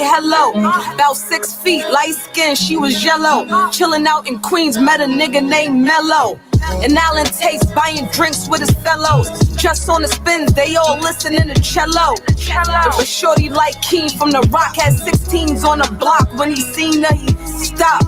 hello. About 6 feet, light skin, she was yellow. Chilling out in Queens, met a nigga named Mello. And Alan Taste buying drinks with his fellows. Just on the spins, they all listening to cello. If a shorty like Keen from the Rock had 16s on the block, when he seen her, he stopped.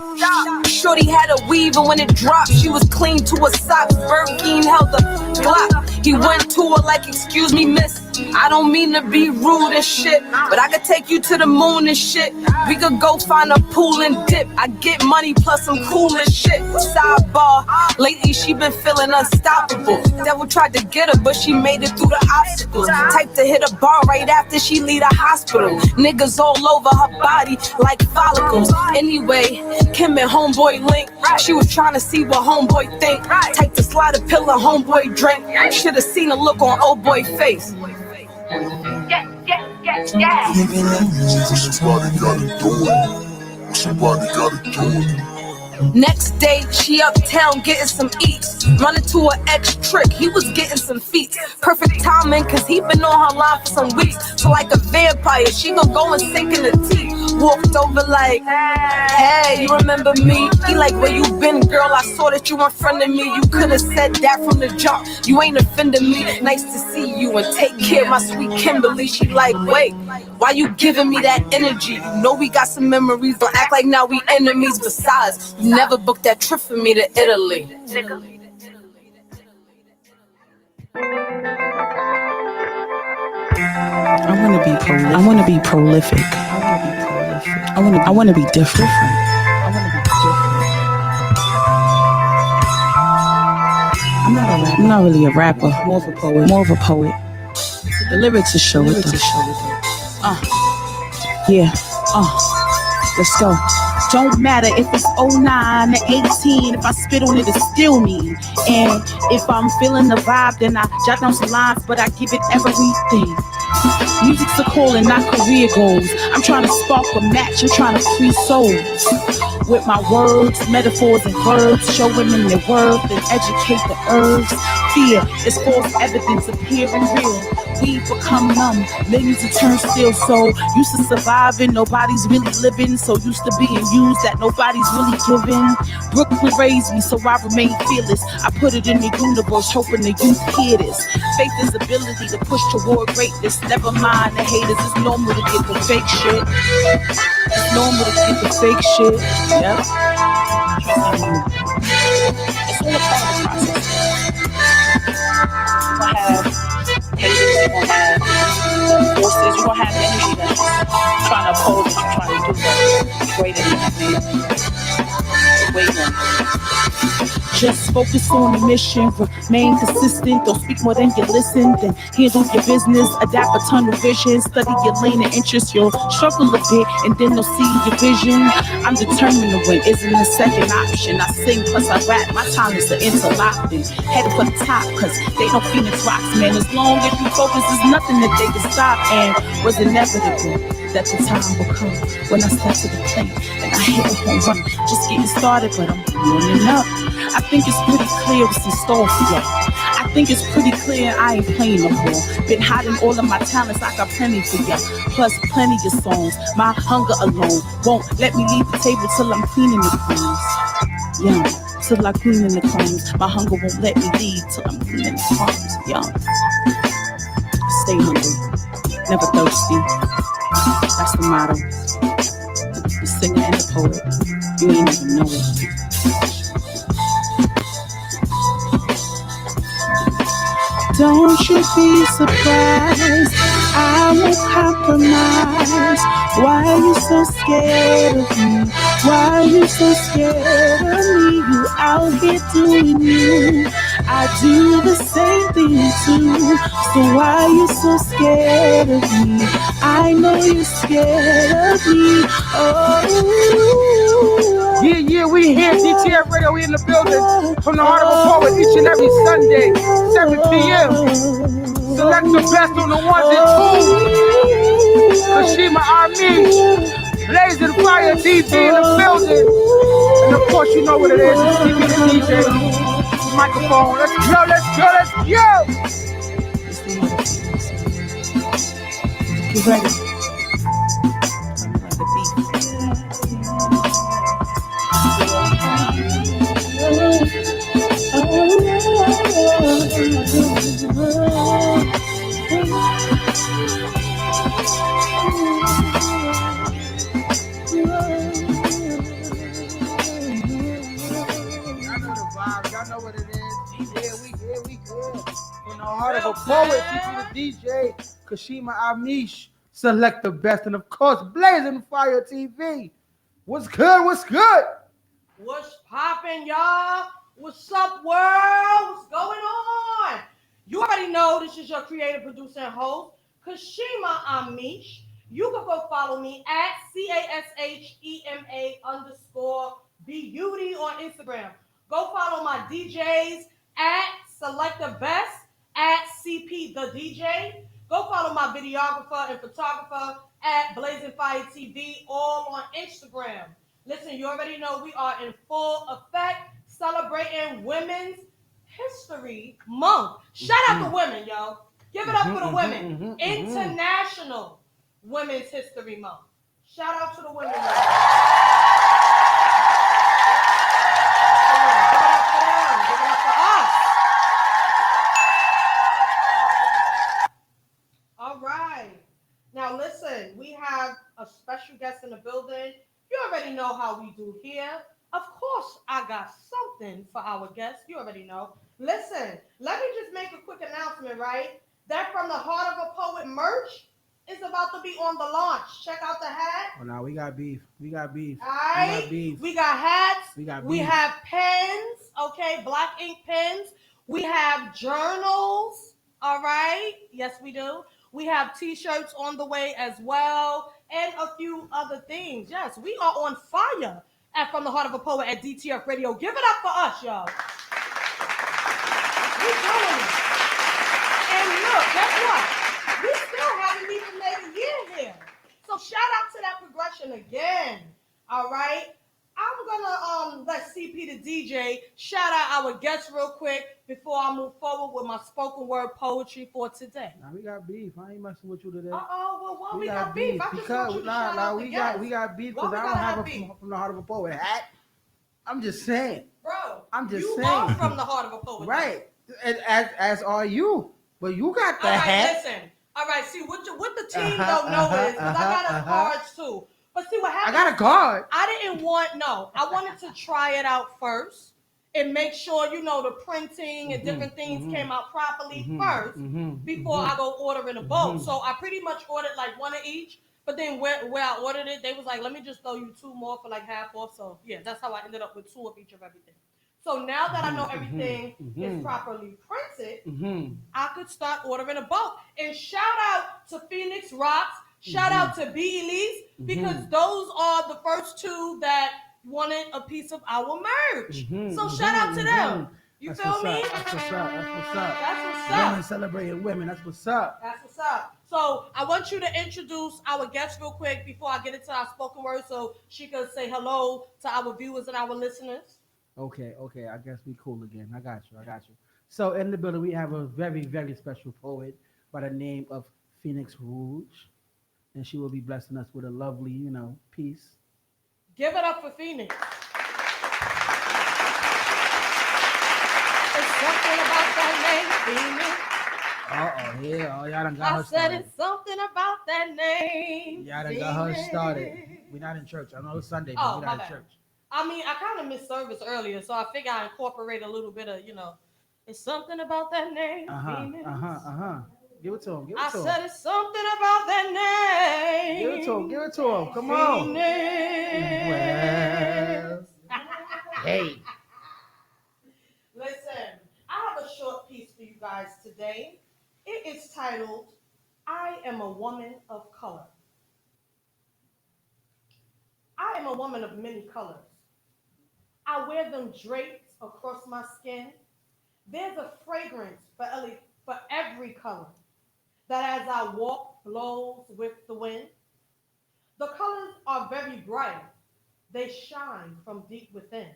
Shorty had a weave and when it dropped, she was clean to her socks. Birkin held the Glock. He went to her like, excuse me, miss, I don't mean to be rude and shit, but I could take you to the moon and shit. We could go find a pool and dip. I get money plus some cool and shit. Sidebar, lately she been feeling unstoppable. Devil tried to get her, but she made it through the obstacles. Type to hit a bar right after she leave the hospital. Niggas all over her body like follicles. Anyway, Kim and homeboy link. She was trying to see what homeboy think. Type to slide a pill and homeboy drink. Should've seen a look on old boy face. Somebody gotta do it. Next day, she uptown getting some eats. Running to her ex trick, he was getting some feet. Perfect timing, cause he been on her line for some weeks. So like a vampire, she gon' go and sink in the teeth. Walked over like, hey, you remember me? He like, where you been, girl? I saw that you in front of me. You could've said that from the jump. You ain't offending me. Nice to see you and take care of my sweet Kimberly. She like, wait, why you giving me that energy? You know we got some memories, don't act like now we enemies. Besides, you never booked that trip for me to Italy. I wanna be prolific. I wanna be different. I'm not really a rapper. More of a poet. The lyrics are show it though. Yeah. Let's go. Don't matter if it's 09 to 18. If I spit on it, it's still me. And if I'm feeling the vibe, then I jot down some lines, but I give it everything. Music's a calling, not career goals. I'm trying to spark a match, I'm trying to free souls. With my words, metaphors and verbs, show women their worth and educate the herbs. Fear is false evidence appearing real. We become numb, millions of turnstile. So used to surviving, nobody's really living. So used to being used that nobody's really giving. Brooklyn raised me, so I remain fearless. I put it in the universe, hoping the youth hear this. Faith is ability to push toward greatness. Never mind the haters, it's normal to get the fake shit. It's normal to get the fake shit. Yep. It's all a part of the process. You're gonna have haters, you're gonna have forces, you're gonna have energy that's trying to oppose what you're trying to do. Greater than just focus on the mission, remain consistent, don't speak more than you listen, then handle your business, adapt a tunnel vision, study your lane and interest, you'll struggle a bit and then they'll see your vision. I'm determined to win, isn't a second option. I sing plus I rap, my time is to interlocking, head for the top, cause they don't Phoenix rocks, man. As long as you focus, there's nothing that they can stop, and was inevitable that the time will come when I step to the plate and I hit a home run. Just getting started, but I'm warming up. I think it's pretty clear what's in store for you. I think it's pretty clear I ain't playing no more. Been hiding all of my talents, I got plenty for ya. Plus plenty of songs. My hunger alone won't let me leave the table till I'm cleaning the crumbs. Young, till I clean in the crumbs. My hunger won't let me leave till I'm cleaning the crumbs. Young, stay hungry, never thirsty. That's the motto. The singer and the poet, you ain't even know it. Don't you be surprised, I won't compromise. Why are you so scared of me? Why are you so scared of me? You out here doing you, I do the same thing too. So why are you so scared of me? I know you're scared of me. Oh, yeah, we here, DTF Radio, we in the building. From the heart of a poet, each and every Sunday, 7 p.m. Select the best on the ones and twos. Kashima Army, Blazing Fire TV in the building. And of course, you know what it is, it's TV the DJ. Microphone, let's go, let's go, let's go! You ready? poet, CP the DJ, Kashima Amish, select the best, and of course, Blazing Fire TV. What's good? What's good? What's poppin', y'all? What's up, world? What's going on? You already know this is your creative producer and host, Kashima Amish. You can go follow me at CASHEMA_Beauty on Instagram. Go follow my DJs at Select the Best, at CP the DJ. Go follow my videographer and photographer at Blazing Fire TV, all on Instagram. Listen, you already know we are in full effect celebrating Women's History Month. Shout out to women, yo. Give it up for the women. International Women's History Month. Shout out to the women, yo. Give it up for them. Give it up for us. All right. Now listen, we have a special guest in the building. You already know how we do here. Of course, I got something for our guests. You already know. Listen, let me just make a quick announcement, right? That From the Heart of a Poet merch is about to be on the launch. Check out the hat. Oh, now we got beef. We got beef. All right. We got beef. We got hats. We got beef. We have pens, okay? Black ink pens. We have journals, all right? Yes, we do. We have t-shirts on the way as well, and a few other things. Yes, we are on fire at From the Heart of a Poet at DTF Radio. Give it up for us, y'all. We're doing it. And look, guess what? We still haven't even made a year here. So shout out to that progression again. All right. I'm gonna let CP the DJ shout out our guests real quick before I move forward with my spoken word poetry for today. Now we got beef. I ain't messing with you today. Well, why we got beef? I just want you to shout out the guests. We got beef because I don't have a from the Heart of a Poet hat. I'm just saying. Bro, I'm just you saying. are From the Heart of a Poet. Right. As are you. But you got the hat. Listen. All right, see, what the team don't know is, because I got a cards too. But see what happened? I got a card. I wanted to try it out first and make sure, the printing and different things came out properly first before I go ordering a boat. So I pretty much ordered like one of each, but then where I ordered it, they was like, let me just throw you two more for like half off. So yeah, that's how I ended up with two of each of everything. So now that I know everything is properly printed, I could start ordering a boat. And shout out to Phoenix Rocks. Shout out to B. Elise, because those are the first two that wanted a piece of our merch. So shout out to them. You feel me? That's what's up. That's what's up. That's what's up. Women celebrating women. That's what's up. That's what's up. So I want you to introduce our guest real quick before I get into our spoken word so she can say hello to our viewers and our listeners. Okay. I guess we cool again. I got you. So in the building, we have a very, very special poet by the name of Phoenix Rouge. And she will be blessing us with a lovely, piece. Give it up for Phoenix. It's something about that name, Phoenix. Y'all done got her started. I said it's something about that name. Y'all done got her started. We're not in church. I know it's Sunday, but we're not in church. I mean, I kind of missed service earlier, so I figure I incorporate a little bit of, it's something about that name, Phoenix. Give it to him. I said it's something about that name. Give it to him. Come on. Well, hey. Listen, I have a short piece for you guys today. It is titled, I Am a Woman of Color. I am a woman of many colors. I wear them draped across my skin. There's a fragrance for every color that as I walk blows with the wind. The colors are very bright. They shine from deep within.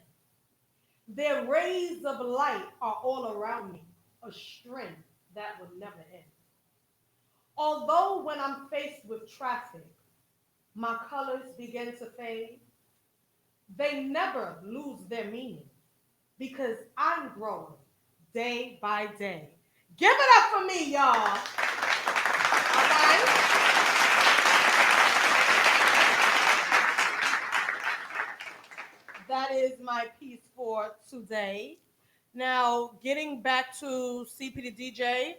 Their rays of light are all around me, a strength that will never end. Although when I'm faced with traffic, my colors begin to fade, they never lose their meaning because I'm growing day by day. Give it up for me, y'all. All right? That is my piece for today. Now, getting back to CP the DJ,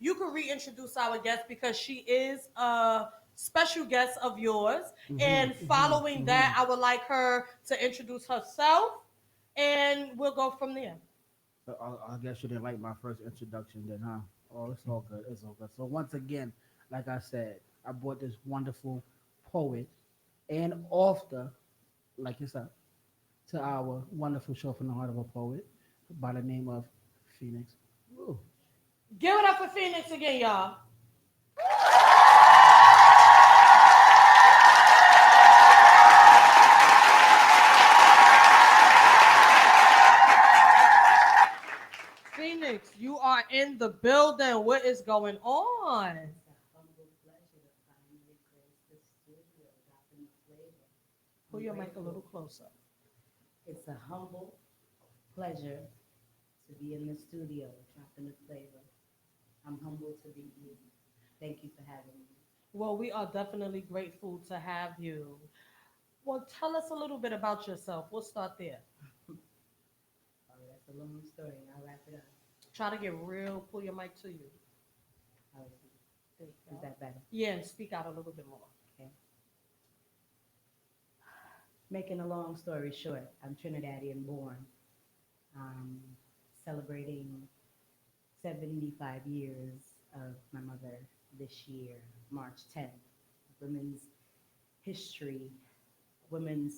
you could reintroduce our guest because she is a special guest of yours. And following that, I would like her to introduce herself, and we'll go from there. So I guess you didn't like my first introduction then, huh? Oh, it's all good. It's all good. So once again, like I said, I brought this wonderful poet and author, like yourself, to our wonderful show from the heart of a poet by the name of Phoenix. Ooh. Give it up for Phoenix again, y'all. Phoenix, you are in the building. What is going on? Pull your mic a little closer. It's a humble pleasure to be in the studio, dropping the flavor. I'm humbled to be here. Thank you for having me. Well, we are definitely grateful to have you. Well, tell us a little bit about yourself. We'll start there. Oh, that's a long story. I'll wrap it up. Try to get real. Pull your mic to you. How is it? There you Is go. that better? Yeah, and speak out a little bit more. Okay. Making a long story short, I'm Trinidadian born, celebrating 75 years of my mother this year, March 10th. Women's history, women's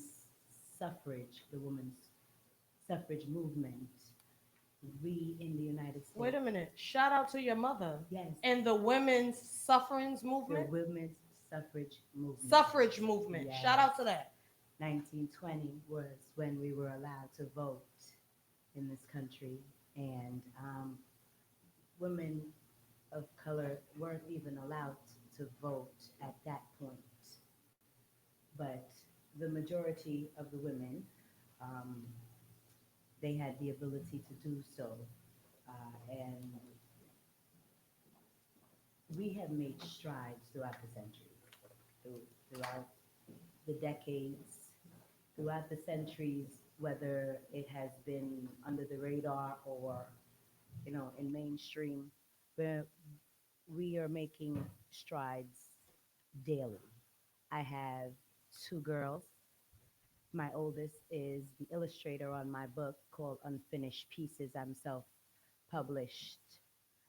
suffrage, the women's suffrage movement. We in the United States. Wait a minute. Shout out to your mother Yes. and the women's suffrage The movement. women's suffrage movement. Suffrage movement. Yes. Shout out to that. 1920 was when we were allowed to vote in this country, and women of color weren't even allowed to vote at that point. But the majority of the women, they had the ability to do so, and we have made strides throughout the centuries, throughout the decades, throughout the centuries, whether it has been under the radar or, in mainstream, where we are making strides daily. I have two girls. My oldest is the illustrator on my book called Unfinished Pieces. I'm self-published.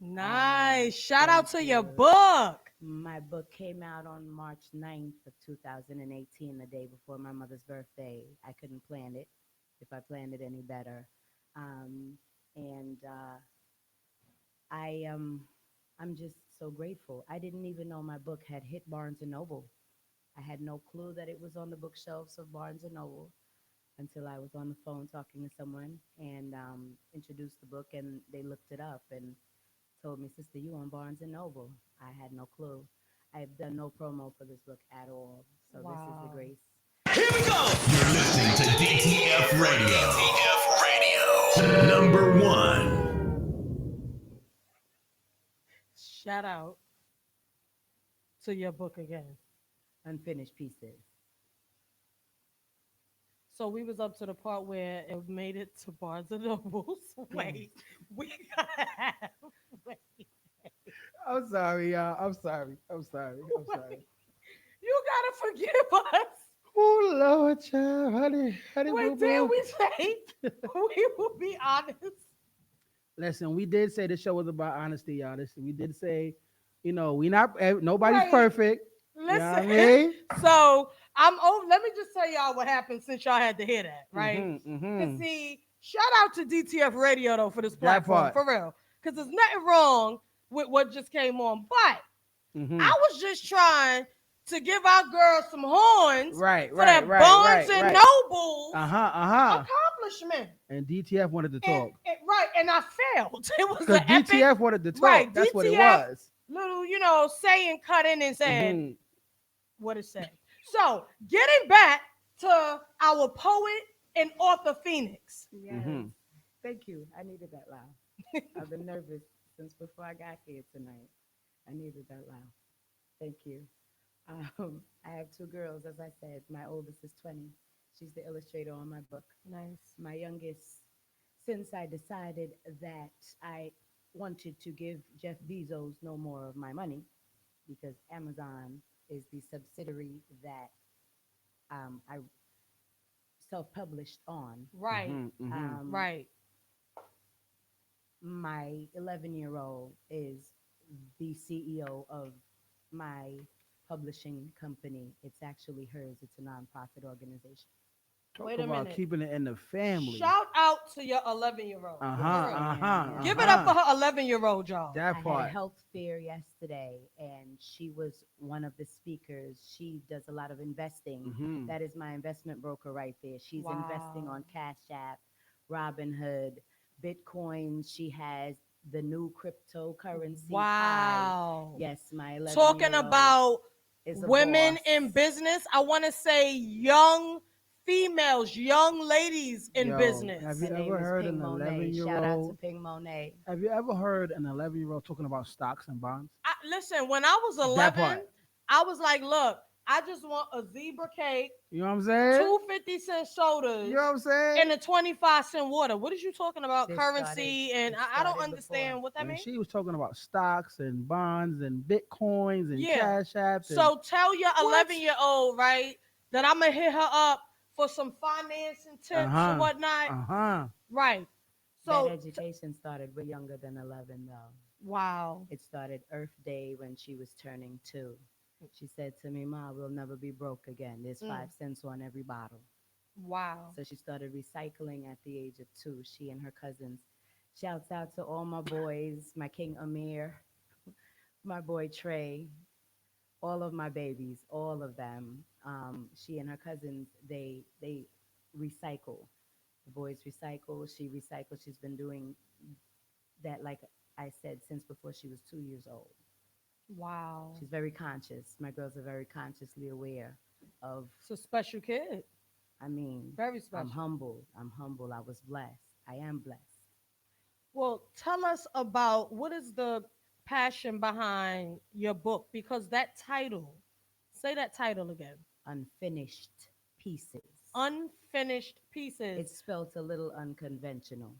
Nice. Shout out to thank your you. book. My book came out on March 9th of 2018, the day before my mother's birthday. I couldn't plan it, if I planned it any better. I'm just so grateful. I didn't even know my book had hit Barnes and Noble. I had no clue that it was on the bookshelves of Barnes and Noble until I was on the phone talking to someone and introduced the book, and they looked it up and told me, "Sister, you on Barnes and Noble." I had no clue. I have done no promo for this book at all. So This is Wow. the grace. You're listening to DTF Radio. DTF Radio. Number one. Shout out to your book again. Unfinished Pieces. So we was up to the part where it made it to Barnes and Nobles. Wait, we gotta have. Wait. I'm sorry, y'all. I'm sorry. I'm sorry. I'm sorry. You gotta forgive us. Oh Lord, child, honey, Wait, did we say we will be honest? Listen, we did say the show was about honesty, y'all. We did say, we not nobody's Right. perfect. Listen. You know what I mean? So I'm over. Let me just tell y'all what happened since y'all had to hear that, right? Mhm, mhm. Cause see, shout out to DTF Radio though for this That platform, part. for real. Cause there's nothing wrong with what just came on, but Mhm. I was just trying to give our girls some horns Right, for right, that right, Barnes right, and right. Noble Uh-huh. accomplishment. And DTF wanted to talk. Right, and I failed. It was Because an epic DTF wanted to talk. right, That's what it DTF was. little, saying cut in and saying Mhm. what it said. So getting back to our poet and author Phoenix. Yes. Mhm. Thank you. I needed that laugh. I've been nervous since before I got here tonight. I needed that laugh. Thank you. I have two girls, as I said. My oldest is 20. She's the illustrator on my book. Nice. My youngest, since I decided that I wanted to give Jeff Bezos no more of my money because Amazon is the subsidiary that I self-published on. Right. Um, Right. my 11-year-old is the CEO of my publishing company. It's actually hers. It's a nonprofit organization. Talk Wait a about minute. keeping it in the family. Shout out to your 11-year-old. Give it up for her 11-year-old, y'all. That I had a part. health fair yesterday, and she was one of the speakers. She does a lot of investing. Mhm. That is my investment broker right there. She's investing Wow. on Cash App, Robinhood, Bitcoin. She has the new cryptocurrency Pi. Wow. Yes, my 11 Talking about is a women boss. in business, I want to say young females, young ladies in Yo, business. have Her you name ever is heard Ping an Monet. Shout out to 11-year-old? Ping Monet. Have you ever heard an 11-year-old talking about stocks and bonds? Listen, when I was That 11, part. I was like, look, I just want a zebra cake, You know what I'm saying? 2 50-cent sodas, You know what I'm saying? and a 25-cent water. What is you talking about? This Currency, started- and it I don't started understand before. what that And means. she was talking about stocks and bonds and bitcoins and Yeah. cash apps. So tell your What? 11-year-old, right, that I'm gonna hit her up for some financing tips and whatnot. Right. That So education started way younger than 11, though. wow. It started Earth Day when she was turning 2. She said to me, Ma, we'll never be broke again. There's 5 cents on every bottle. Wow. So she started recycling at the age of 2, she and her cousins. Shouts out to all my boys, my King Amir, my boy Trey, all of my babies, all of them. She and her cousins, they recycle. The boys recycle, she recycles. She's been doing that, like I said, since before she was 2 years old. Wow. She's very conscious. My girls are very consciously aware of, It's a special kid. I mean, Very I'm special. humble. I'm humble. I was blessed. I am blessed. Well, tell us about what is the passion behind your book, because that title, say that title again. Unfinished pieces. Unfinished pieces. It's spelled a little unconventional.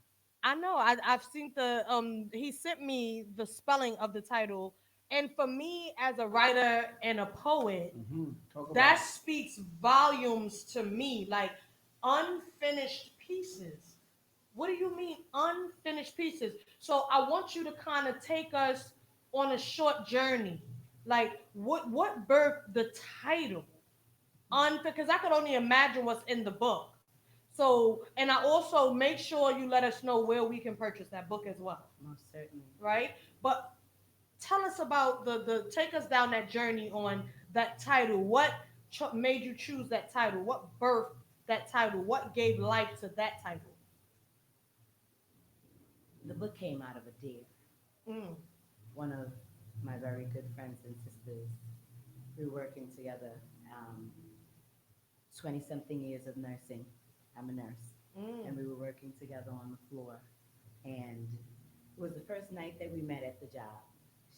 I know. I've seen the he sent me the spelling of the title, and for me as a writer and a poet, that speaks volumes to me. Like unfinished pieces. What do you mean unfinished pieces? So I want you to kind of take us on a short journey. Like what birthed the title? Because I could only imagine what's in the book. So, and I also make sure you let us know where we can purchase that book as well, Most certainly. right? But tell us about the take us down that journey on that title. What made you choose that title? What birthed that title? What gave life to that title? The book came out of a deer. Mm. One of my very good friends and sisters, we were working together 20-something years of nursing. I'm a nurse. And we were working together on the floor. And it was the first night that we met at the job.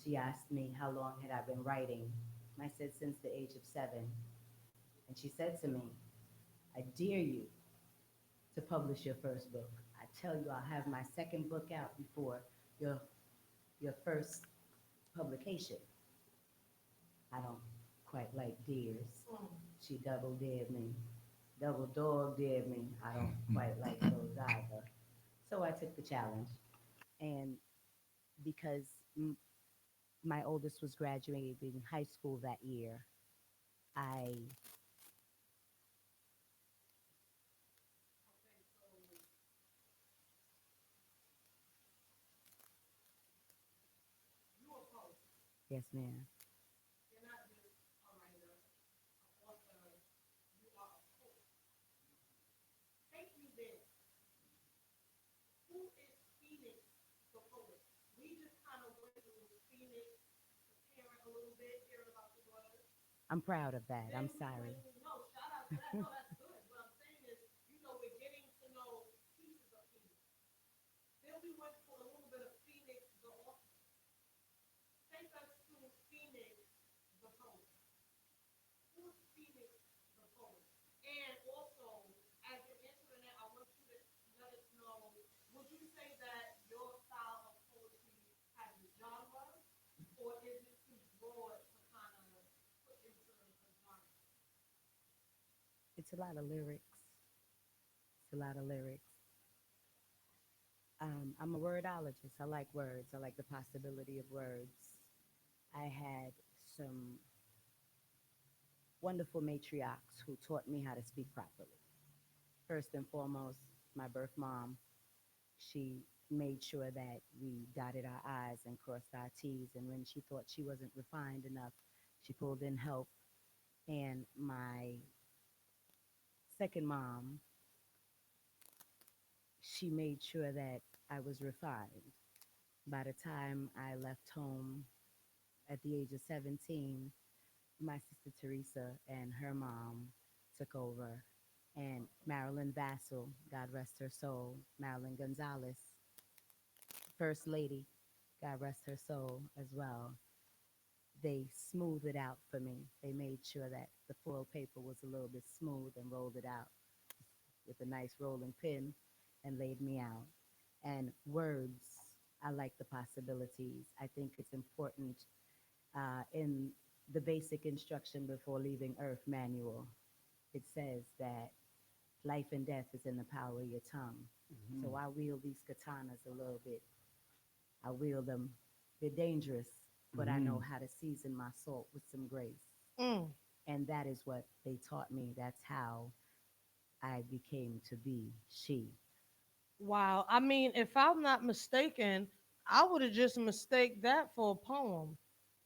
She asked me how long had I been writing. And I said, since the age of 7. And she said to me, I dare you to publish your first book. I tell you, I'll have my second book out before your first publication. I don't quite like dares. She double dared me. Double dog dared me. I don't quite like those either. So I took the challenge. And because my oldest was graduating high school that year, I yes, ma'am. I'm proud of that. I'm sorry. It's a lot of lyrics. It's a lot of lyrics. I'm a wordologist. I like words. I like the possibility of words. I had some wonderful matriarchs who taught me how to speak properly. First and foremost, my birth mom, she made sure that we dotted our I's and crossed our T's. And when she thought she wasn't refined enough, she pulled in help. And my second mom, she made sure that I was refined. By the time I left home at the age of 17, my sister Teresa and her mom took over. And Marilyn Vassell, God rest her soul, Marilyn Gonzalez, First Lady, God rest her soul as well. They smoothed it out for me. They made sure that the foil paper was a little bit smooth and rolled it out with a nice rolling pin and laid me out. And words, I like the possibilities. I think it's important in the basic instruction before leaving Earth manual. It says that life and death is in the power of your tongue. So I wield these katanas a little bit. I wield them. They're dangerous, but I know how to season my salt with some grace. Mm. And that is what they taught me. That's how I became to be she. Wow. I mean, if I'm not mistaken, I would have just mistake that for a poem.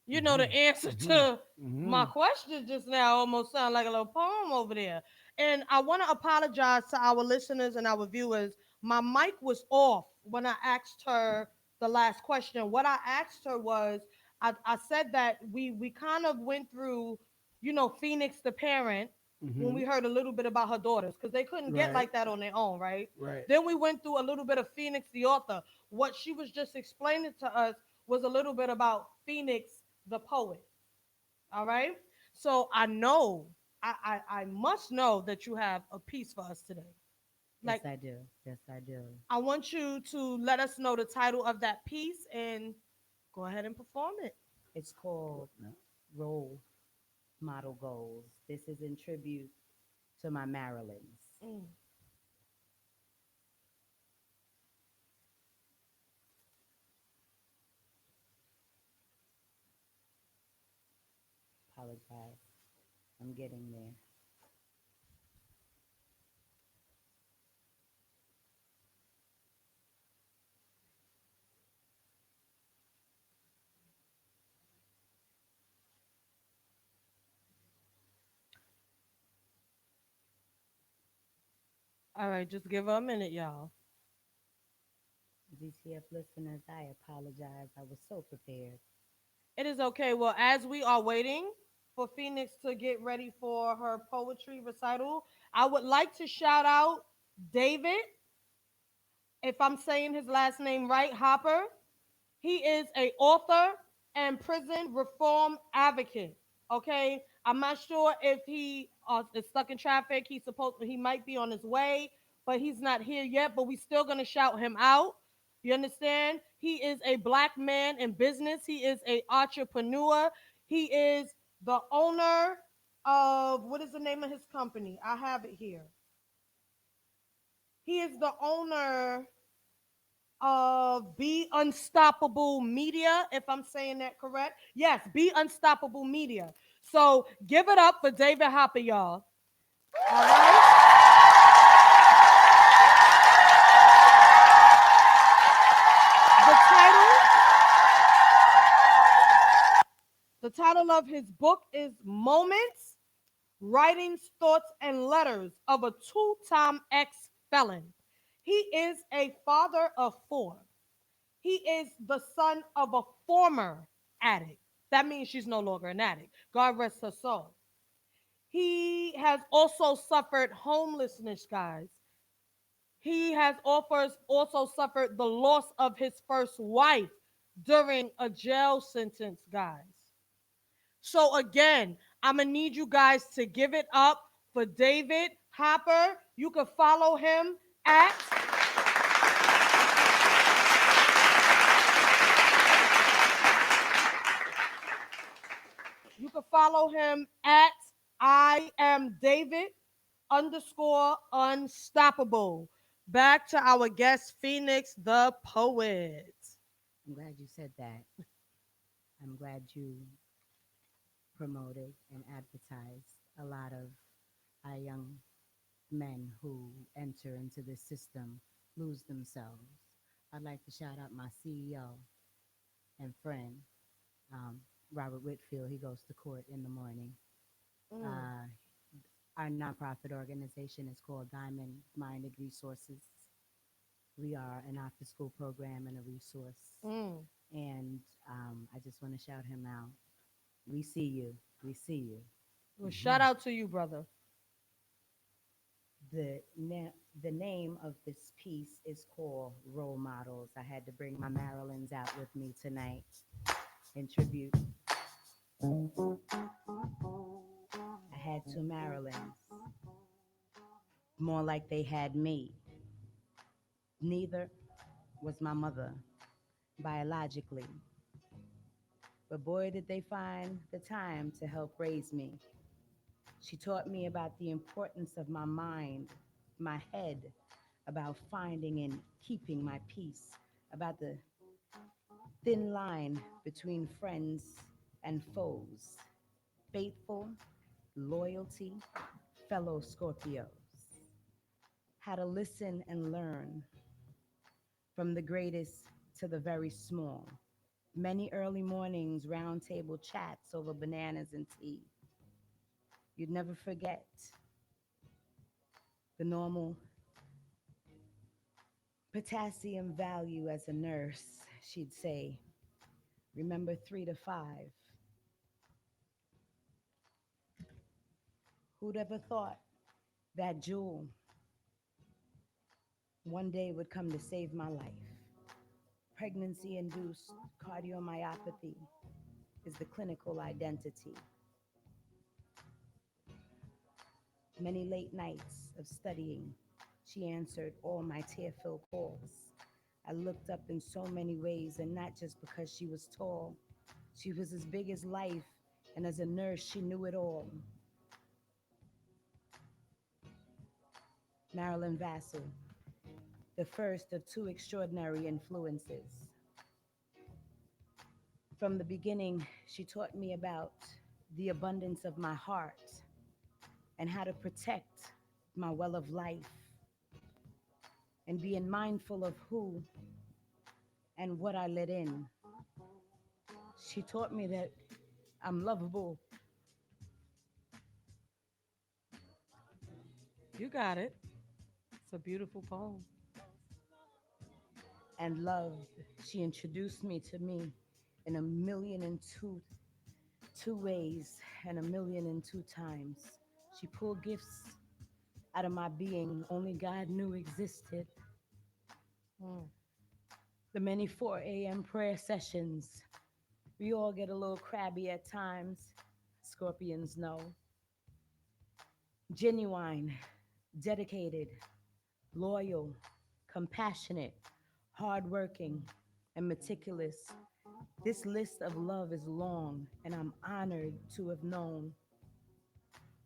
You know, the answer to my question just now almost sound like a little poem over there. And I want to apologize to our listeners and our viewers. My mic was off when I asked her the last question. What I asked her was, I said that we kind of went through, Phoenix the parent when we heard a little bit about her daughters because they couldn't get Right. like that on their own, right? Right. Then we went through a little bit of Phoenix the author. What she was just explaining to us was a little bit about Phoenix the poet. All right. So I know, I must know that you have a piece for us today. Yes, Like, I do. Yes, I do. I want you to let us know the title of that piece and go ahead and perform it. It's called Role Model Goals. This is in tribute to my Marilyns. Mm. Apologize. I'm getting there. All right, just give her a minute, y'all. DTF listeners, I apologize. I was so prepared. It is okay. Well, as we are waiting for Phoenix to get ready for her poetry recital, I would like to shout out David, if I'm saying his last name right, Hopper. He is a author and prison reform advocate. Okay, I'm not sure if he is stuck in traffic. He might be on his way, but he's not here yet. But we still gonna shout him out. You understand? He is a black man in business. He is a entrepreneur. He is the owner of, what is the name of his company? I have it here. He is the owner of Be Unstoppable Media, if I'm saying that correct. Yes, Be Unstoppable Media. So give it up for David Hopper, y'all. All right. The title, the title of his book is Moments, Writings, Thoughts, and Letters of a Two-Time Ex-Felon. He is a father of four. He is the son of a former addict. That means she's no longer an addict. God rest her soul. He has also suffered homelessness, guys. He has also suffered the loss of his first wife during a jail sentence, guys. So again, I'm gonna need you guys to give it up for David Hopper. You can follow him at I am David _unstoppable. Back to our guest, Phoenix the poet. I'm glad you said that. I'm glad you promoted and advertised a lot of our young men who enter into this system lose themselves. I'd like to shout out my CEO and friend, Robert Whitfield. He goes to court in the morning. Our nonprofit organization is called Diamond Minded Resources. We are an after school program and a resource. And I just want to shout him out. We see you. We see you. Well, shout out to you, brother. The name of this piece is called Role Models. I had to bring my Marilyns out with me tonight in tribute. I had two Marilyns, more like they had me. Neither was my mother biologically, but boy, did they find the time to help raise me. She taught me about the importance of my mind, my head, about finding and keeping my peace, about the thin line between friends and foes, faithful, loyalty, fellow Scorpios, how to listen and learn from the greatest to the very small. Many early mornings, round table chats over bananas and tea. You'd never forget the normal potassium value as a nurse. She'd say, remember 3 to 5. Who'd ever thought that jewel one day would come to save my life? Pregnancy-induced cardiomyopathy is the clinical identity. Many late nights of studying, she answered all my tear-filled calls. I looked up in so many ways, and not just because she was tall. She was as big as life, and as a nurse, she knew it all. Marilyn Vassell, the first of two extraordinary influences. From the beginning, she taught me about the abundance of my heart and how to protect my well of life and being mindful of who and what I let in. She taught me that I'm lovable. You got it. It's a beautiful poem. And loved. She introduced me to me in 1,000,002 ways and 1,000,002 times. She pulled gifts out of my being only God knew existed. The many 4 a.m. prayer sessions. We all get a little crabby at times. Scorpions know. Genuine, dedicated, loyal, compassionate, hardworking, and meticulous. This list of love is long, and I'm honored to have known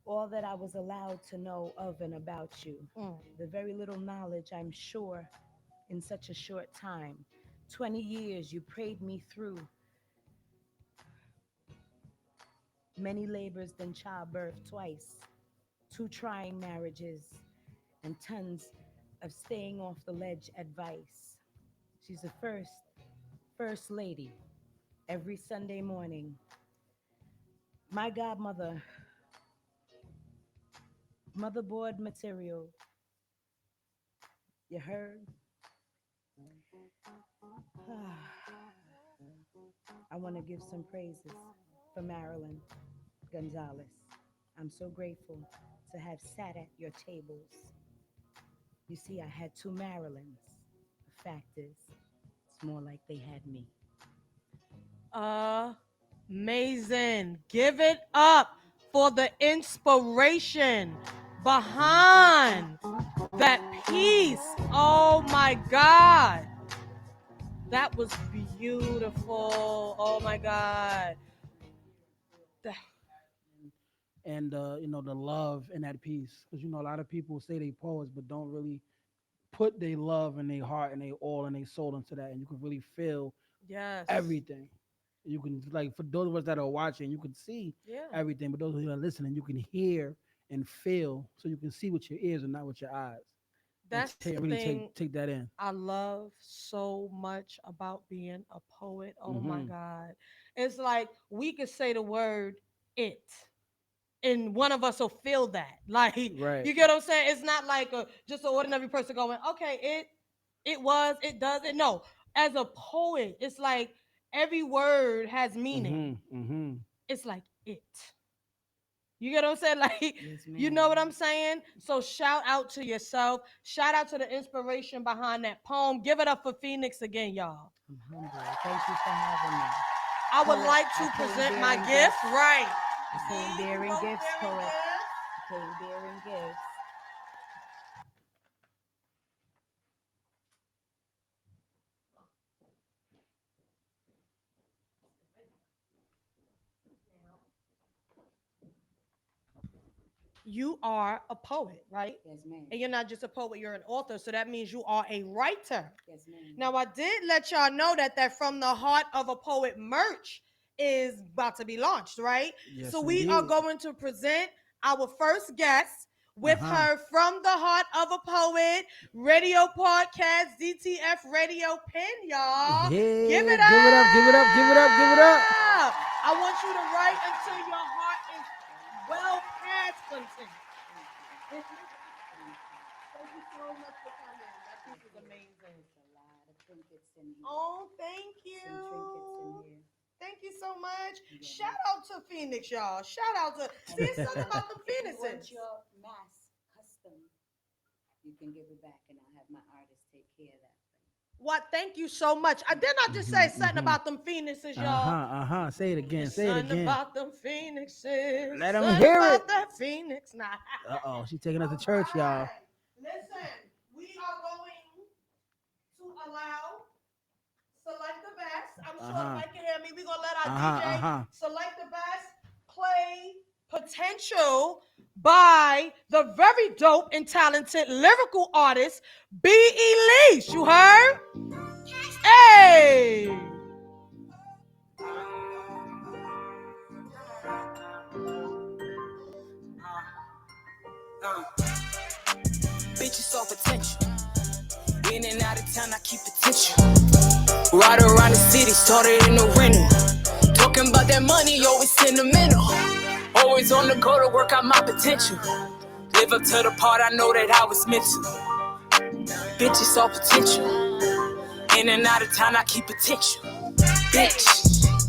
all that I was allowed to know of and about you. The very little knowledge, I'm sure, in such a short time. 20 years you prayed me through many labors than childbirth twice, 2 trying marriages, and tons of staying off the ledge advice. She's the first lady every Sunday morning. My godmother, motherboard material. You heard? I want to give some praises for Marilyn Gonzalez. I'm so grateful to have sat at your tables. You see, I had 2 Marilyns. The fact is, it's more like they had me. Amazing. Give it up for the inspiration behind that piece. Oh my God. That was beautiful. Oh my God. and the love in that piece. Because a lot of people say they poets, but don't really put their love and their heart and their all and their soul into that, and you can really feel Yes. everything. You can like for those of us that are watching, you can see Yeah. everything, but those who are listening, you can hear and feel, so you can see with your ears and not with your eyes. And That's the really thing take that in. I love so much about being a poet. Oh my Hmm. God. It's like we could say the word it, and one of us will feel that. Like, Right. you get what I'm saying? It's not like just an ordinary person going, okay, it does it. No. As a poet, it's like every word has meaning. Hmm. It's like it. You get what I'm saying? Like, Yes, you know what ma'am. I'm saying? So shout out to yourself. Shout out to the inspiration behind that poem. Give it up for Phoenix again, y'all. I'm humble. Thank you for having me. I would Poet, like to I came present my bearing gift. gifts. Right. I came See, bearing both gifts, bearing poet. gifts. I came bearing gifts. You are a poet, right? Yes, ma'am. And you're not just a poet, you're an author. So that means you are a writer. Yes, ma'am. Now, I did let y'all know that From the Heart of a Poet merch is about to be launched, right? Yes, So we are indeed. going to present our first guest with her From the Heart of a Poet radio podcast, DTF radio pin, y'all. Yeah, Give it give it up, give it up, give it up, give it up. I want you to write until your heart is well past content. Thank you so much for coming. That piece is amazing. There's a lot of trinkets in here. Oh, thank you. Some trinkets in here. Thank you so much. Yeah. Shout out to Phoenix, y'all. Shout out to. See, it's something about the If you want Phoenixes. your mask custom, you can give it back, and I'll have my artist take care of that. What? Thank you so much. I did not just say something about them Phoenixes, y'all. Say it again. Say it Something again. about them Phoenixes. Let 'em Something hear about it. that Phoenix. Nah. She's taking us to church, y'all. Listen, we are going to allow Select the Best. I'm sure if I can hear me, we're going to let our DJ Select the Best play Potential by the very dope and talented lyrical artist, B.E. Leash. You heard? Hey! Bitches all potential. In and out of town, I keep potential. Ride around the city, started in the rental. Talking about that money, always sentimental. Always on the go to work out my potential. Live up to the part I know that I was meant to. Bitches all potential. In and out of town, I keep potential.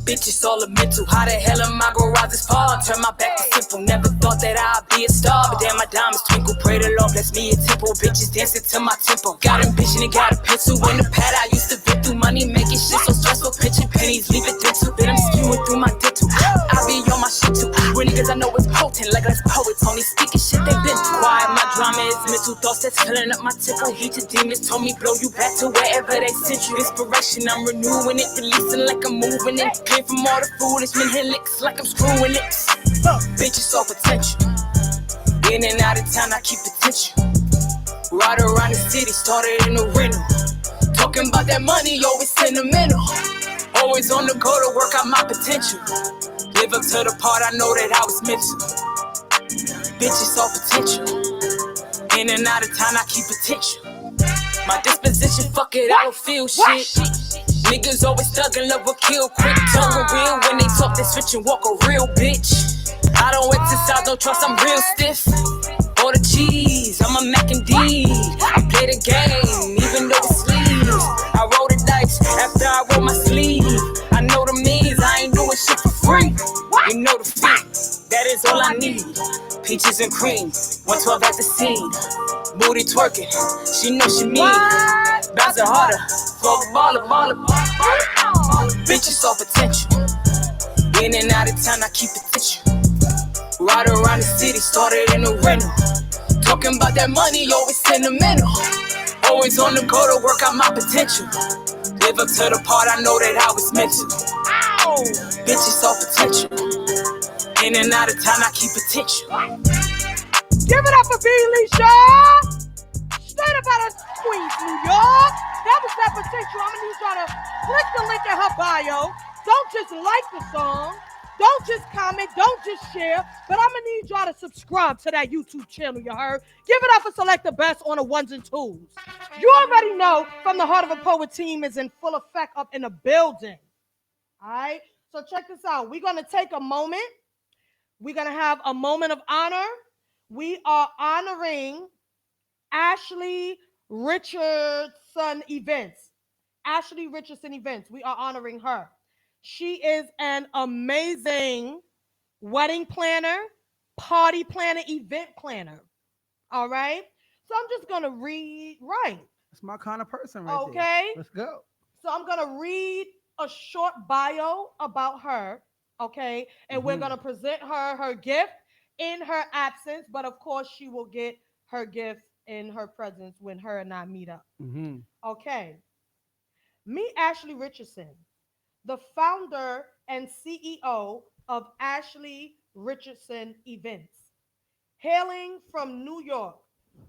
Bitch, it's all a mental. How the hell am I gonna rise this far? Turn my back to simple. Never thought that I'd be a star. But damn, my diamonds twinkle. Pray the Lord bless me a temple. Bitches dancing to my tempo. Got ambition and got a pencil in the pad. I used to vet through money, making shit so stressful. Pitching pennies, leave it dental. Then I'm skewing through my dental. I be on my shit too. Real niggas I know it's potent. Like that's poets. Only speaking shit they been through. Quiet, my drama is mental thoughts that's filling up my tickle. Heat your demons told me blow you back to wherever they sent you. Inspiration, I'm renewing it, releasing like I'm moving it. Came from all the foolish men hit licks like I'm screwing it. Bitches all potential. In and out of town, I keep potential. Ride around the city, started in the rental. Talking about that money, always sentimental. Always on the go to work out my potential. Live up to the part I know that I was meant to. Bitches all potential. In and out of town, I keep potential. My disposition, fuck it, I don't feel shit. Niggas always thuggin', love will kill quick. Tongue real when they talk, they switch and walk a real bitch. I don't exercise, don't trust, I'm real stiff. All the cheese, I'm a Mac and D. I play the game, even though it's sleeves. I roll the dice after I roll my sleeve. I know the means, I ain't doing shit for free. You know the feet, that is all I need. Peaches and cream, 112 at the scene. Booty twerking, she know she mean. Bouncing harder, for a baller. Bitches all potential. In and out of town, I keep potential. Ride around the city, started in the rental. Talking about that money, always sentimental. Always on the go to work out my potential. Live up to the part I know that I was meant to. Bitches all potential. In and out of town, I keep attention. Give it up for Bealisha. Straight up out of Queens, New York. That was that potential. I'm gonna need y'all to click the link in her bio. Don't just like the song. Don't just comment. Don't just share. But I'm gonna need y'all to subscribe to that YouTube channel. You heard? Give it up for Select the Best on the ones and twos. You already know From the Heart of a Poet team is in full effect up in the building. All right. So check this out. We're gonna take a moment. We're gonna have a moment of honor. We are honoring Ashley Richardson Events. Ashley Richardson Events. We are honoring her. She is an amazing wedding planner, party planner, event planner. All right. So I'm just going to read, right. That's my kind of person right there. Okay. Let's go. So I'm going to read a short bio about her. Okay. And we're going to present her gift in her absence. But of course, she will get her gift in her presence when her and I meet up. Okay. Meet Ashley Richardson, the founder and CEO of Ashley Richardson Events. Hailing from New York,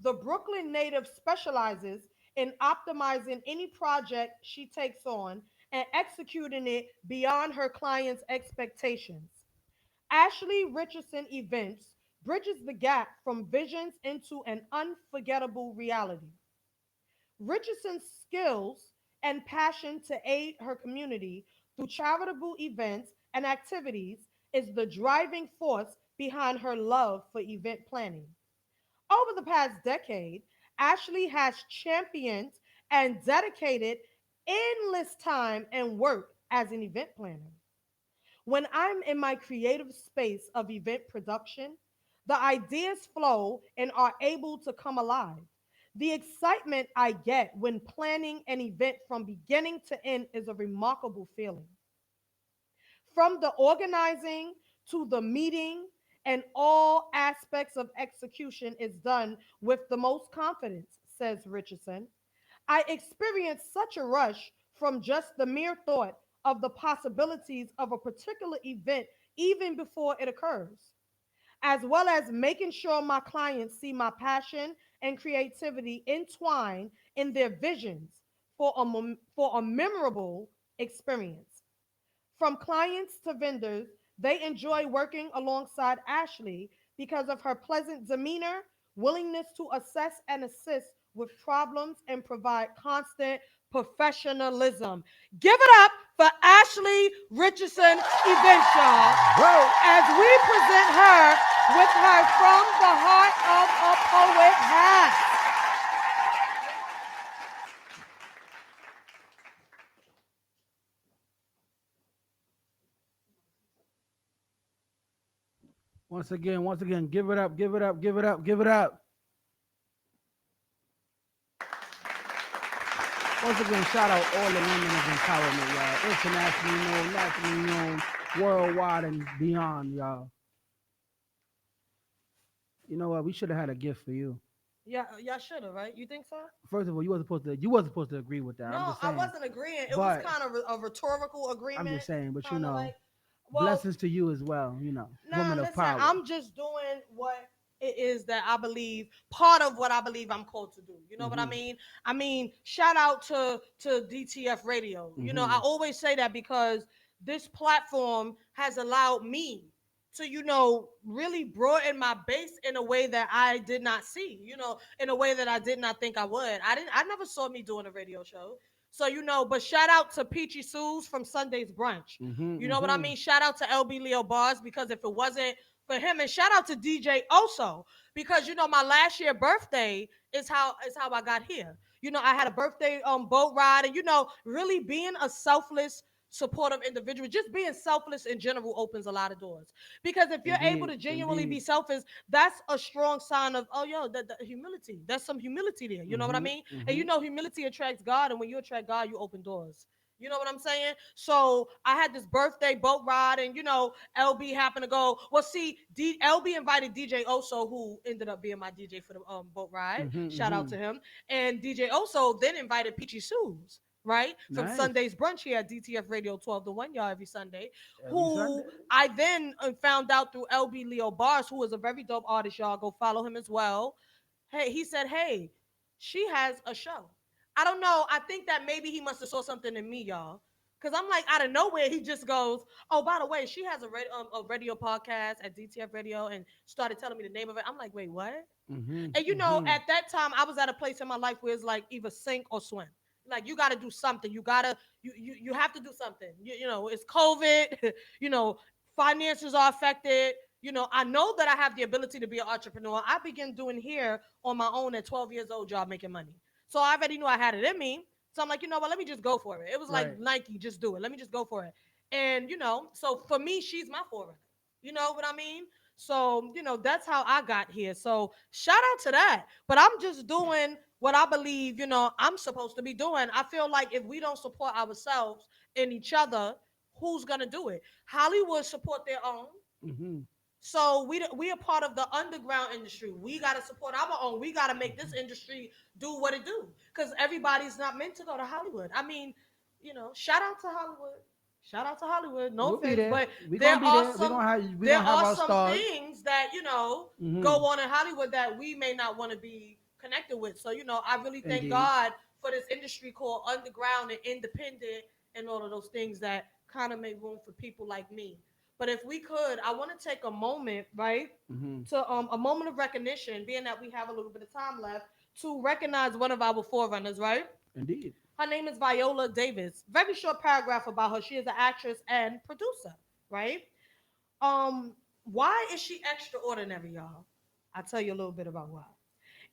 the Brooklyn native specializes in optimizing any project she takes on and executing it beyond her clients' expectations. Ashley Richardson Events bridges the gap from visions into an unforgettable reality. Richardson's skills and passion to aid her community through charitable events and activities is the driving force behind her love for event planning. Over the past decade, Ashley has championed and dedicated endless time and work as an event planner. When I'm in my creative space of event production, the ideas flow and are able to come alive. The excitement I get when planning an event from beginning to end is a remarkable feeling. From the organizing to the meeting, and all aspects of execution is done with the most confidence, says Richardson. I experience such a rush from just the mere thought of the possibilities of a particular event even before it occurs, as well as making sure my clients see my passion and creativity entwined in their visions for a memorable experience. From clients to vendors, they enjoy working alongside Ashley because of her pleasant demeanor, willingness to assess and assist with problems, and provide constant professionalism. Give it up for Ashley Richardson Events, y'all, as we present her with her From the Heart of a Poet hat. Once again, give it up, give it up, give it up, give it up. Once again, shout out all the women of empowerment, y'all. Internationally known, nationally known, worldwide and beyond, y'all. You know what? We should have had a gift for you. Yeah, y'all should have, right? You think so? First of all, you wasn't supposed to agree with that. No, I wasn't agreeing. It was kind of a rhetorical agreement. I'm just saying, but you kinda know, like, well, blessings to you as well. You know, woman of power. I'm just doing what it is that I believe, part of what I believe I'm called to do. You know what I mean? I mean, shout out to DTF Radio. You know, I always say that because this platform has allowed me to, you know, really broaden my base in a way that I did not see, you know, in a way that I did not think I would. I never saw me doing a radio show. So, you know, but shout out to Peachy Sue's from Sunday's Brunch. You know what I mean? Shout out to LB Leo Bars, because if it wasn't for him, and shout out to DJ Oso, because, you know, my last year birthday is how I got here. You know, I had a birthday boat ride, and, you know, really being a selfless, supportive individual, just being selfless in general opens a lot of doors. Because if you're able to genuinely be selfish, that's a strong sign of, oh, yo, the humility. There's some humility there. You know what I mean? And you know, humility attracts God, and when you attract God, you open doors. You know what I'm saying? So I had this birthday boat ride, and, you know, LB happened to go. Well, see, LB invited DJ Oso, who ended up being my DJ for the boat ride. Shout out to him. And DJ Oso then invited Peachy Sue's. right? From Nice. Sunday's brunch here at DTF Radio 12 to 1, y'all, every Sunday. Every Who Sunday. I then found out through LB Leo Bars, who is a very dope artist, y'all. Go follow him as well. Hey, he said, hey, she has a show. I don't know. I think that maybe he must have saw something in me, y'all. Cause I'm like out of nowhere, he just goes, "Oh, by the way, she has a radio podcast at DTF Radio," and started telling me the name of it. I'm like, "Wait, what?" Mm-hmm. And at that time, I was at a place in my life where it's like either sink or swim. Like you got to do something. You have to do something. It's COVID. you know, finances are affected. I know that I have the ability to be an entrepreneur. I began doing hair on my own at 12 years old, job making money. So I already knew I had it in me. So I'm like, you know what? Let me just go for it. It was like Right. Nike, just do it. Let me just go for it. And so for me, she's my forerunner. You know what I mean? So, that's how I got here. So, shout out to that. But I'm just doing what I believe, I'm supposed to be doing. I feel like if we don't support ourselves and each other, who's going to do it? Hollywood support their own. Mm-hmm. So we are part of the underground industry. We got to support our own. We got to make this industry do what it do. Because everybody's not meant to go to Hollywood. I mean, shout out to Hollywood. Shout out to Hollywood. No We'll be offense, there. but We there gonna be are there. some We there gonna have are our some stars. things that Mhm. go on in Hollywood that we may not want to be connected with. So I really thank Indeed. God for this industry called underground and independent and all of those things that kind of make room for people like me. But if we could, I want to take a moment, right, Mm-hmm. to a moment of recognition, being that we have a little bit of time left, to recognize one of our forerunners, right? Indeed. Her name is Viola Davis. Very short paragraph about her. She is an actress and producer, right? Why is she extraordinary, y'all? I'll tell you a little bit about why.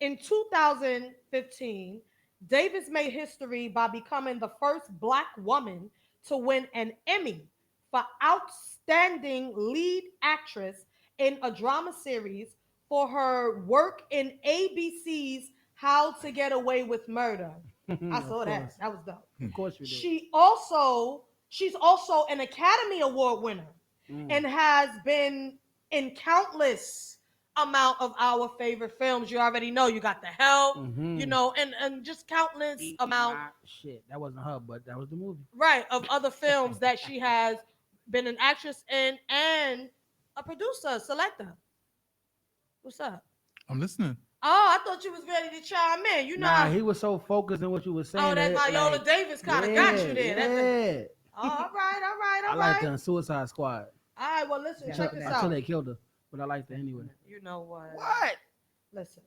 In 2015, Davis made history by becoming the first Black woman to win an Emmy for Outstanding Lead Actress in a Drama Series for her work in ABC's How to Get Away with Murder. I Of saw that. course. That was dope. Of course you did. She's also an Academy Award winner and has been in countless amount of our favorite films. You already know. You got The Help, Mhm. and just countless amount, Shit, that wasn't her, but that was the movie. right, of other films that she has been an actress in and a producer, selector. What's up? I'm listening. Oh, I thought you was ready to chime in. Nah, he was so focused on what you were saying. Oh, that Viola Davis kind of got you there. Yeah. Oh, all right. I liked her in Suicide Squad. All right, well, listen, check this Until out. they killed her, but I liked her anyway. You know what? What? Listen.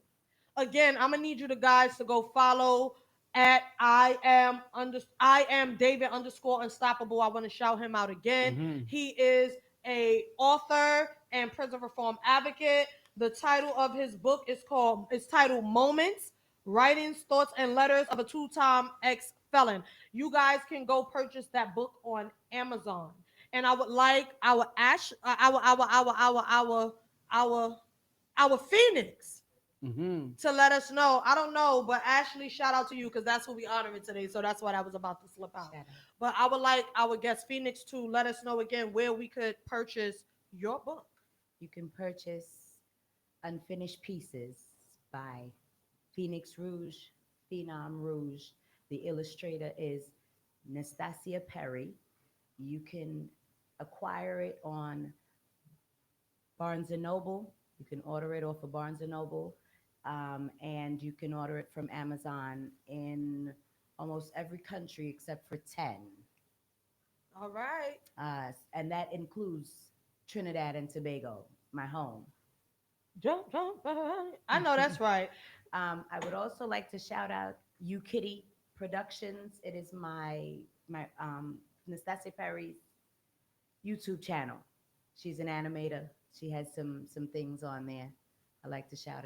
Again, I'm gonna need you guys to go follow at I am David __ Unstoppable. I want to shout him out again. Mhm. He is a author and prison reform advocate. The title of his book is titled Moments: Writings, Thoughts, and Letters of a Two-Time Ex-Felon. You guys can go purchase that book on Amazon. And I would like our Phoenix to let us know. I don't know, but Ashley, shout out to you because that's who we honoring today. So that's what I was about to slip out. Shout out. But I would like our guest Phoenix to let us know again where we could purchase your book. You can purchase Unfinished Pieces by Phoenix Rouge, Phenom Rouge. The illustrator is Nastasia Perry. You can acquire it on Barnes & Noble. You can order it off of Barnes & Noble. And you can order it from Amazon in almost every country except for 10. All right. And that includes Trinidad and Tobago, my home. Jump. I know that's right. I would also like to shout out You Kitty Productions. It is my Nastasia Perry's YouTube channel. She's an animator. She has some things on there. I like to shout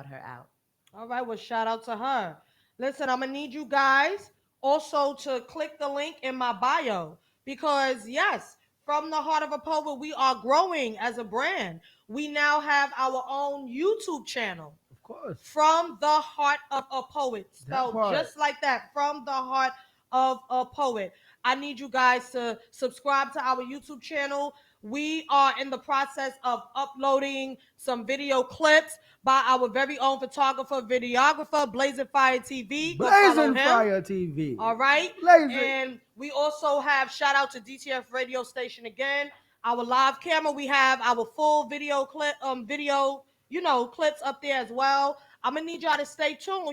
her out. All right, well, shout out to her. Listen, I'm gonna need you guys also to click the link in my bio because yes, from the heart of a poet, we are growing as a brand. We now have our own YouTube channel. Of course. From the heart of a poet, spelled part. just like that. From the heart of a poet. I need you guys to subscribe to our YouTube channel. We are in the process of uploading some video clips by our very own photographer, videographer, Blazing Fire TV. Go follow Blazing him. Fire TV. All right. Blazing. And we also have shout out to DTF radio station again. Our live camera, we have our full video clip, clips up there as well. I'm gonna need y'all to stay tuned.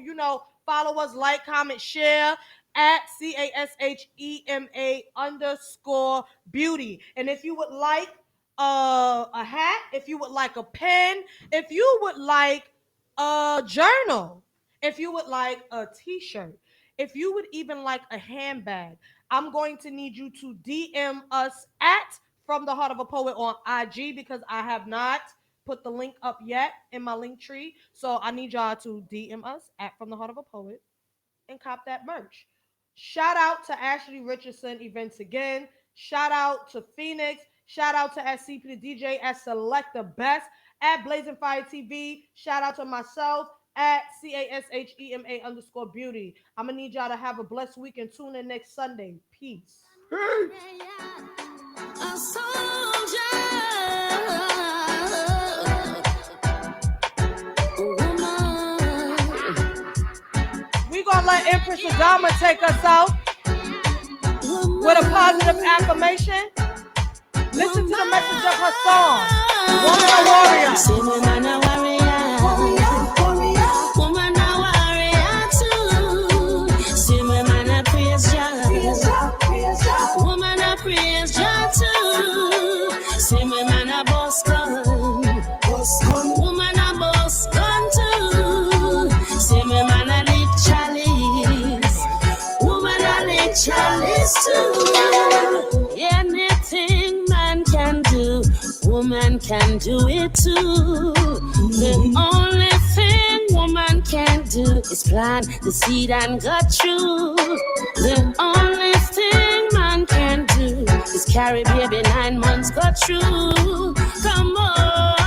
Follow us, like, comment, share at CASHEMA_beauty. And if you would like a hat, if you would like a pen, if you would like a journal, if you would like a t-shirt, if you would even like a handbag, I'm going to need you to DM us at From the Heart of a Poet on IG, because I have not put the link up yet in my link tree. So I need y'all to DM us at From the Heart of a Poet and cop that merch. Shout out to Ashley Richardson Events again. Shout out to Phoenix. Shout out to SCP the DJ at Select the Best at Blazing Fire TV. Shout out to myself at CASHEMA_beauty. I'm gonna need y'all to have a blessed week and tune in next Sunday. Peace. A soldier, we gonna let Empress Adama take us out with a positive affirmation. Listen to the message of her song, Woman a Warrior. say woman a warrior, woman a warrior too. Say woman a praise Jah, woman a praise Jah too. Say woman a boss gun, woman a boss gun too. Say woman a lit chalice, woman a lit chalice too. Anything man can do, woman can do it too. The only thing woman can do is plant the seed and got through. The only thing man can do is carry baby 9 months got through. Come on.